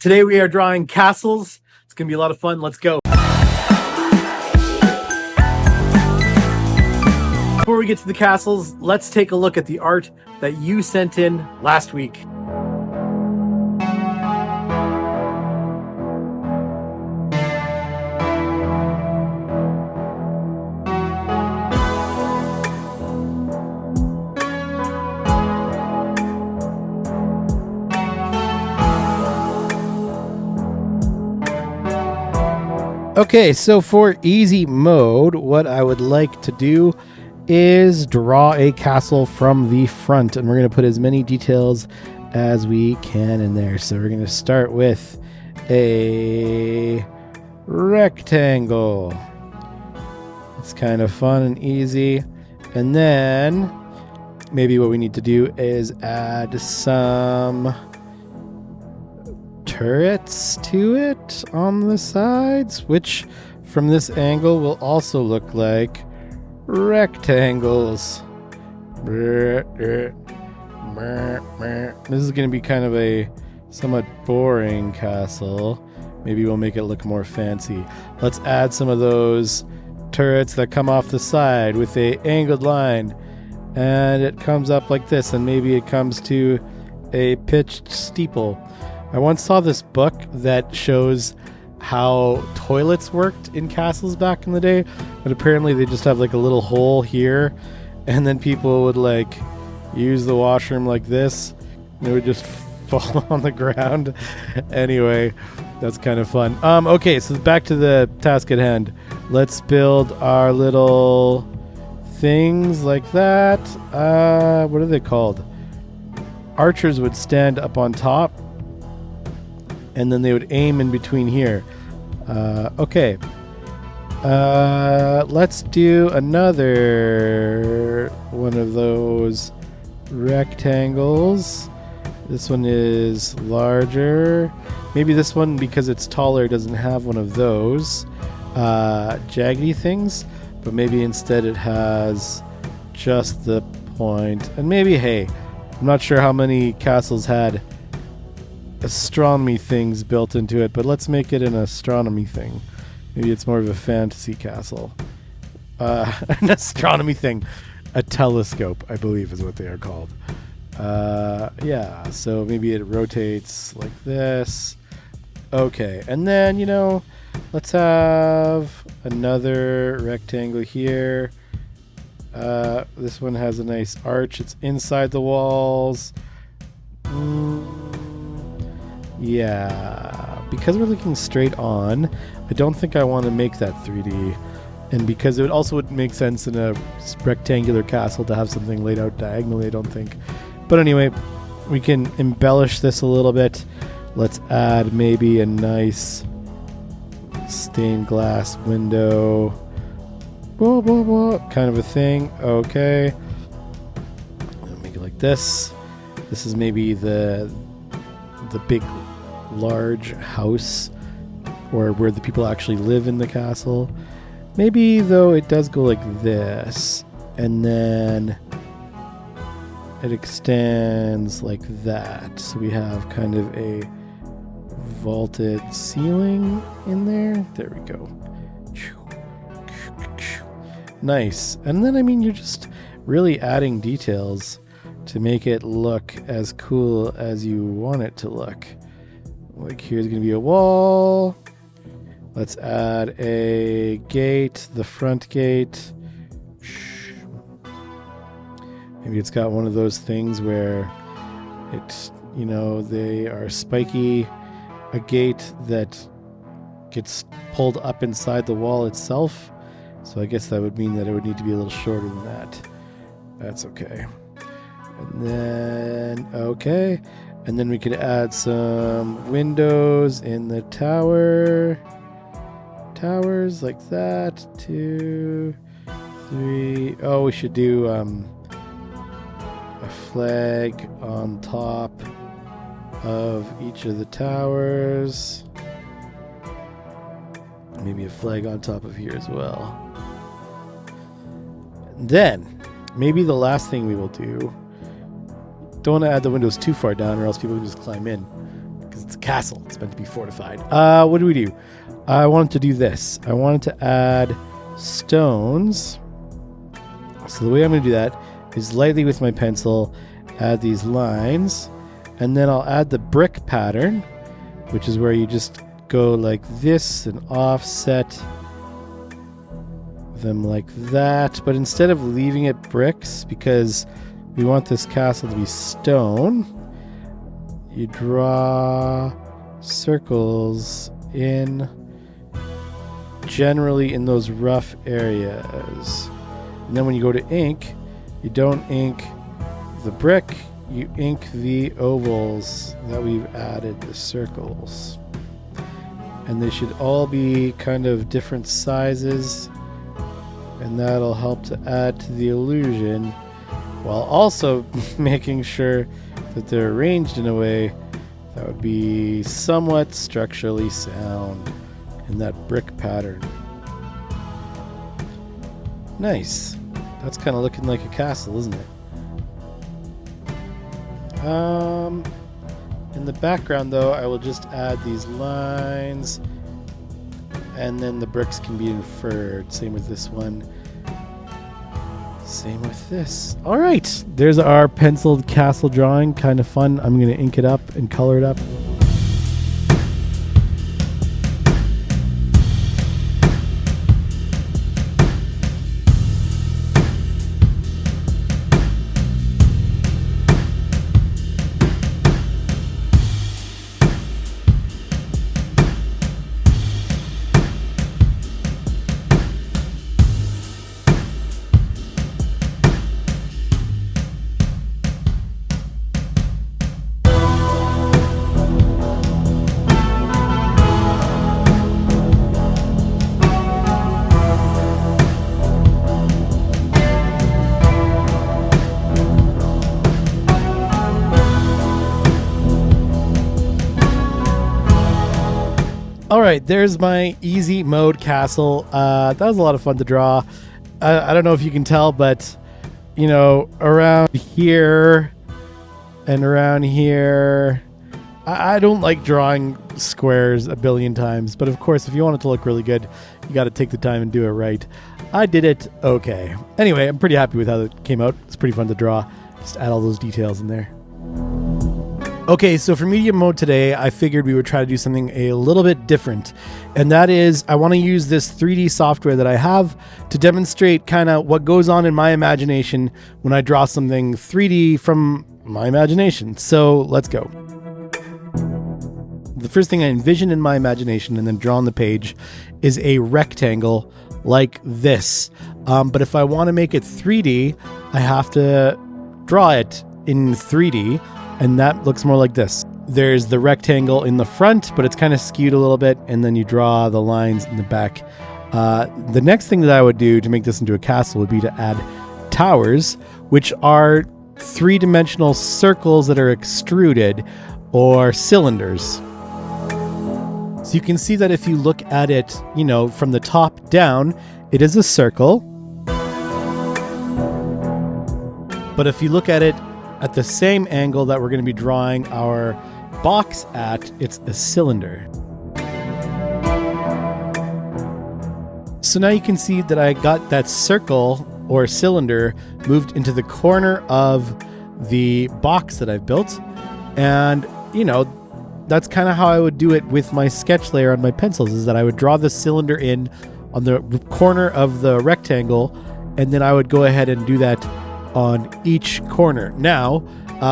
Today we are drawing castles. It's going to be a lot of fun. Let's go. Before we get to the castles, let's take a look at the art that you sent in last week. Okay, so for easy mode, what I would like to do is draw a castle from the front, and we're going to put as many details as we can in there. So we're going to start with a rectangle. It's kind of fun and easy. And then maybe what we need to do is add some turrets to it on the sides, which from this angle will also look like rectangles. This is going to be kind of a somewhat boring castle. Maybe we'll make it look more fancy. Let's add some of those turrets that come off the side with a angled line, and it comes up like this, and maybe it comes to a pitched steeple. I once saw this book that shows how toilets worked in castles back in the day, but apparently they just have like a little hole here, and then people would like use the washroom like this, and it would just fall on the ground. Anyway, that's kind of fun. Okay, so back to the task at hand. Let's build our little things like that. What are they called? Archers would stand up on top, and then they would aim in between here. Okay. Let's do another one of those rectangles. This one is larger. Maybe this one, because it's taller, doesn't have one of those jaggedy things, but maybe instead it has just the point. And maybe, hey, I'm not sure how many castles had astronomy things built into it, but let's make it an astronomy thing. Maybe it's more of a fantasy castle. An astronomy thing. A telescope, I believe, is what they are called. Yeah, so maybe it rotates like this. Okay, and then, let's have another rectangle here. This one has a nice arch. It's inside the walls. Yeah, because we're looking straight on, I don't think I want to make that 3D. And because it also would make sense in a rectangular castle to have something laid out diagonally, I don't think. But anyway, we can embellish this a little bit. Let's add maybe a nice stained glass window. Blah, blah, blah, kind of a thing. Okay. I'll make it like this. This is maybe the big, large house, or where the people actually live in the castle. Maybe, though, it does go like this, and then it extends like that. So we have kind of a vaulted ceiling in there. There we go. Nice. And then, you're just really adding details to make it look as cool as you want it to look. Like, here's going to be a wall. Let's add a gate, the front gate. Maybe it's got one of those things where it's, they are spiky. A gate that gets pulled up inside the wall itself. So I guess that would mean that it would need to be a little shorter than that. That's okay. And then, okay. And then we could add some windows in the towers like that. 2, 3. Oh, we should do a flag on top of each of the towers. Maybe a flag on top of here as well. And then, maybe the last thing we will do, don't want to add the windows too far down or else people can just climb in, because it's a castle. It's meant to be fortified. What do? I wanted to do this. I wanted to add stones. So the way I'm going to do that is lightly with my pencil, add these lines, and then I'll add the brick pattern, which is where you just go like this and offset them like that. But instead of leaving it bricks, because we want this castle to be stone, you draw circles in generally in those rough areas. And then when you go to ink, you don't ink the brick, you ink the ovals that we've added, the circles. And they should all be kind of different sizes, and that'll help to add to the illusion, while also making sure that they're arranged in a way that would be somewhat structurally sound in that brick pattern. Nice. That's kind of looking like a castle, isn't it? In the background, though, I will just add these lines, and then the bricks can be inferred. Same with this one. Same with this. All right, there's our penciled castle drawing. Kind of fun. I'm going to ink it up and color it up. All right, there's my easy mode castle. That was a lot of fun to draw. I don't know if you can tell, but, you know, around here and around here, I don't like drawing squares a billion times. But of course, if you want it to look really good, you got to take the time and do it right. I did it okay. Anyway, I'm pretty happy with how it came out. It's pretty fun to draw. Just add all those details in there. Okay, so for medium mode today, I figured we would try to do something a little bit different. And that is, I want to use this 3D software that I have to demonstrate kind of what goes on in my imagination when I draw something 3D from my imagination. So let's go. The first thing I envision in my imagination and then draw on the page is a rectangle like this. But if I want to make it 3D, I have to draw it in 3D. And that looks more like this. There's the rectangle in the front, but it's kind of skewed a little bit, and then you draw the lines in the back. The next thing that I would do to make this into a castle would be to add towers, which are three-dimensional circles that are extruded, or cylinders. So you can see that if you look at it, you know, from the top down, it is a circle. But if you look at it at the same angle that we're going to be drawing our box at, it's a cylinder. So now you can see that I got that circle or cylinder moved into the corner of the box that I've built. And, you know, that's kind of how I would do it with my sketch layer on my pencils, is that I would draw the cylinder in on the corner of the rectangle, and then I would go ahead and do that on each corner. Now,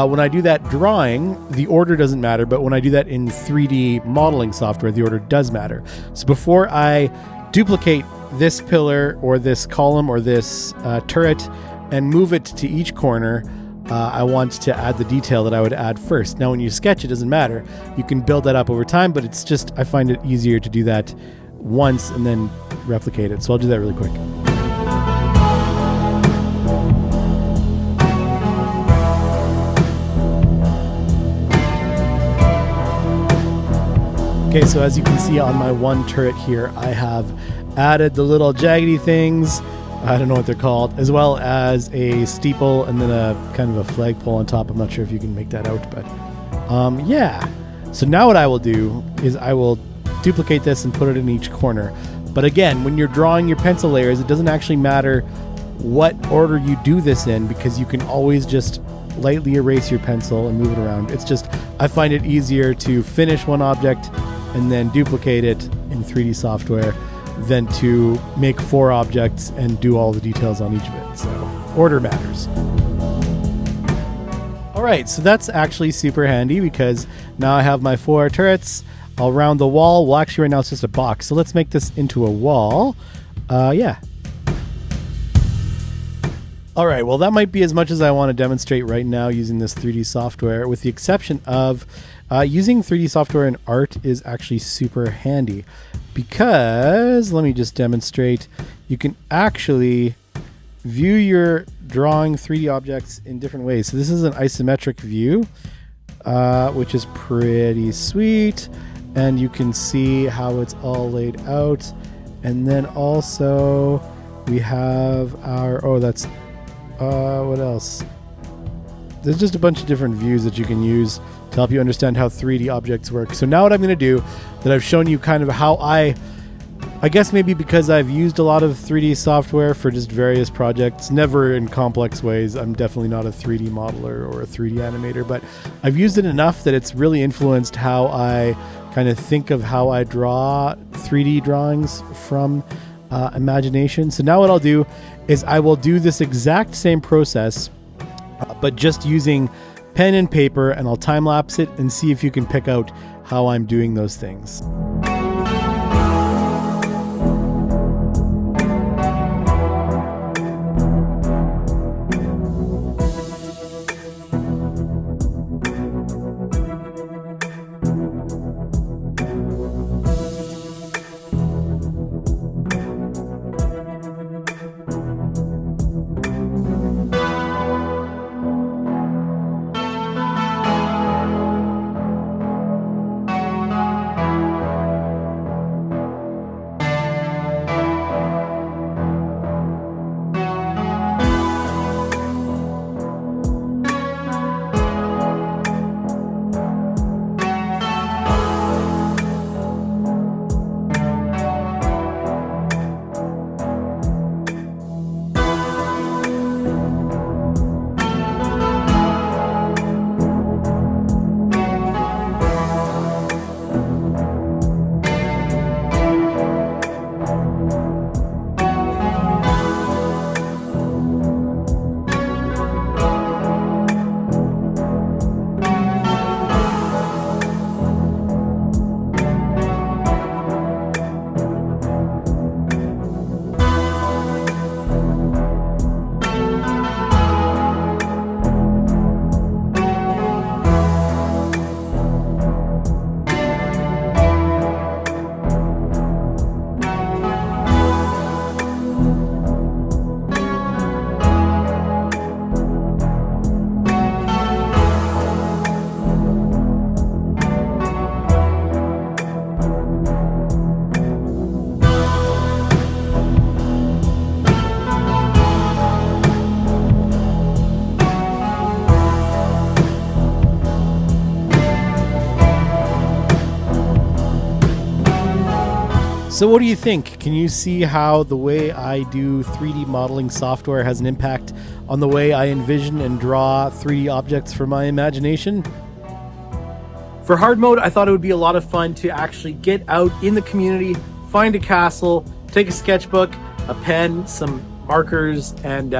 when I do that drawing, the order doesn't matter, but when I do that in 3D modeling software, the order does matter. So before I duplicate this pillar or this column or this turret and move it to each corner, I want to add the detail that I would add first. Now, when you sketch, it doesn't matter. You can build that up over time, but it's just, I find it easier to do that once and then replicate it. So I'll do that really quick. Okay, so as you can see on my one turret here, I have added the little jaggedy things, I don't know what they're called, as well as a steeple and then a kind of a flagpole on top. I'm not sure if you can make that out, but yeah. So now what I will do is I will duplicate this and put it in each corner. But again, when you're drawing your pencil layers, it doesn't actually matter what order you do this in, because you can always just lightly erase your pencil and move it around. It's just, I find it easier to finish one object and then duplicate it in 3D software than to make 4 objects and do all the details on each of it. So order matters. All right, so that's actually super handy because now I have my 4 turrets. I'll round the wall. Well, actually right now it's just a box. So let's make this into a wall. Yeah. All right, well, that might be as much as I want to demonstrate right now using this 3D software, with the exception of using 3D software in art is actually super handy because, let me just demonstrate, you can actually view your drawing 3D objects in different ways. So this is an isometric view, which is pretty sweet, and you can see how it's all laid out. And then also we have our, what else? There's just a bunch of different views that you can use to help you understand how 3D objects work. So now what I'm going to do, that I've shown you kind of how I guess maybe because I've used a lot of 3D software for just various projects, never in complex ways. I'm definitely not a 3D modeler or a 3D animator, but I've used it enough that it's really influenced how I kind of think of how I draw 3D drawings from imagination. So now what I'll do is I will do this exact same process, but just using pen and paper, and I'll time lapse it and see if you can pick out how I'm doing those things. So what do you think? Can you see how the way I do 3D modeling software has an impact on the way I envision and draw 3D objects for my imagination? For hard mode, I thought it would be a lot of fun to actually get out in the community, find a castle, take a sketchbook, a pen, some markers, and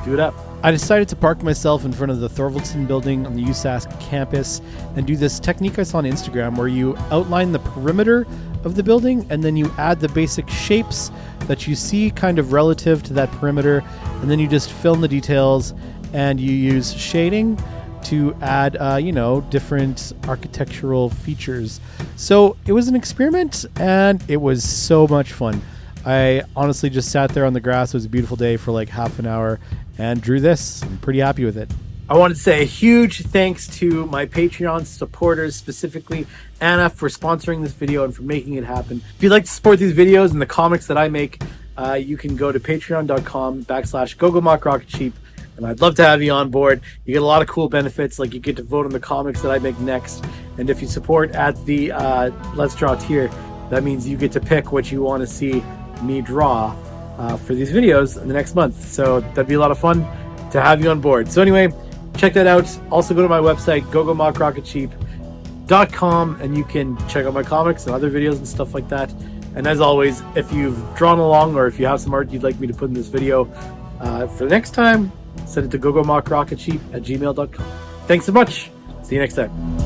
do it up. I decided to park myself in front of the Thorvaldsen building on the USask campus and do this technique I saw on Instagram where you outline the perimeter of the building and then you add the basic shapes that you see kind of relative to that perimeter, and then you just fill in the details and you use shading to add, different architectural features. So it was an experiment and it was so much fun. I honestly just sat there on the grass. It was a beautiful day for like half an hour and drew this. I'm pretty happy with it. I want to say a huge thanks to my Patreon supporters, specifically Anna, for sponsoring this video and for making it happen. If you'd like to support these videos and the comics that I make, you can go to patreon.com/GoGoMockRocketSheep, and I'd love to have you on board. You get a lot of cool benefits, like you get to vote on the comics that I make next, And if you support at the Let's Draw tier, that means you get to pick what you want to see me draw for these videos in the next month. So that'd be a lot of fun to have you on board. So anyway, check that out. Also go to my website, gogomockrocketcheap.com, and you can check out my comics and other videos and stuff like that. And as always, if you've drawn along or if you have some art you'd like me to put in this video for the next time, send it to gogomockrocketcheap@gmail.com. Thanks so much. See you next time.